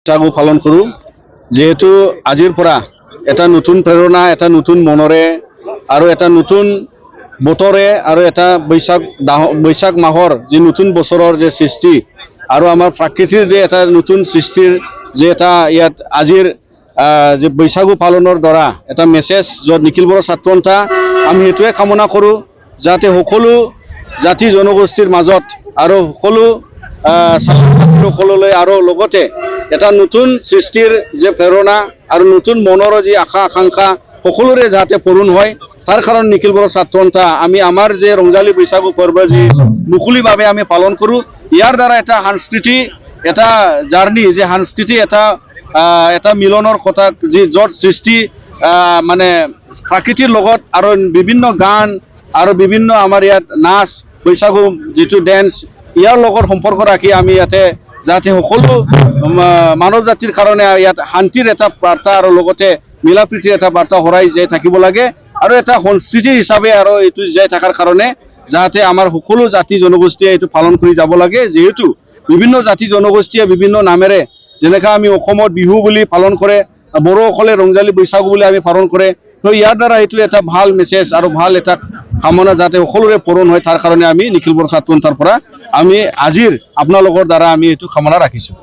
বৈশাগু পালন কৰোঁ যেহেতু আজিৰ পৰা এটা নতুন প্ৰেৰণা এটা নতুন মনৰে আৰু এটা নতুন বতৰে আৰু এটা বৈশাখ মাহৰ যি নতুন বছৰৰ যে সৃষ্টি আৰু আমাৰ প্ৰাকৃতিৰ যে এটা নতুন সৃষ্টিৰ যে এটা ইয়াত আজিৰ যে বৈশাগু পালনৰ দ্বাৰা এটা মেছেজ য'ত নিখিল বড়ো ছাত্ৰ সন্থা আমি সেইটোৱে কামনা কৰোঁ যাতে সকলো জাতি জনগোষ্ঠীৰ মাজত আৰু সকলো ছাত্ৰ ছাত্ৰীসকললৈ আৰু লগতে এটা নতুন সৃষ্টিৰ যে প্ৰেৰণা আৰু নতুন মনৰ যি আশা আকাংক্ষা সকলোৰে যাতে পূৰণ হয় তাৰ কাৰণে নিখিল বড়ো ছাত্ৰ সন্থা আমি আমাৰ যে ৰংজালী বৈশাগু পৰ্ব যি মুকলিভাৱে আমি পালন কৰোঁ ইয়াৰ দ্বাৰা এটা সংস্কৃতি এটা জাৰ্নি যে সংস্কৃতি এটা মিলনৰ কথা যি য'ত সৃষ্টি মানে প্ৰাকৃতিৰ লগত আৰু বিভিন্ন গান আৰু বিভিন্ন আমাৰ ইয়াত নাচ বৈশাগু যিটো ডেন্স ইয়াৰ লগত সম্পৰ্ক ৰাখি আমি ইয়াতে যাতে সকলো মানৱ জাতিৰ কাৰণে ইয়াত শান্তিৰ এটা বাৰ্তা আৰু লগতে মিলা প্ৰীতিৰ এটা বাৰ্তা হৰাই জীয়াই থাকিব লাগে আৰু এটা সংস্কৃতি হিচাপে আৰু এইটো জীয়াই থকাৰ কাৰণে যাতে আমাৰ সকলো জাতি জনগোষ্ঠীয়ে এইটো পালন কৰি যাব লাগে যিহেতু বিভিন্ন জাতি জনগোষ্ঠীয়ে বিভিন্ন নামেৰে যেনেকৈ আমি অসমত বিহু বুলি পালন কৰে বড়োসকলে ৰংজালী বৈশাগু বুলি আমি পালন কৰে তো ইয়াৰ দ্বাৰা এইটো এটা ভাল মেছেজ আৰু ভাল এটা কামনা যাতে সকলোৰে পূৰণ হয় তাৰ কাৰণে আমি নিখিল বড়ো ছাত্ৰ সন্থাৰ পৰা আমি আজিৰ আপোনালোকৰ দ্বাৰা আমি এইটো কামনা ৰাখিছোঁ।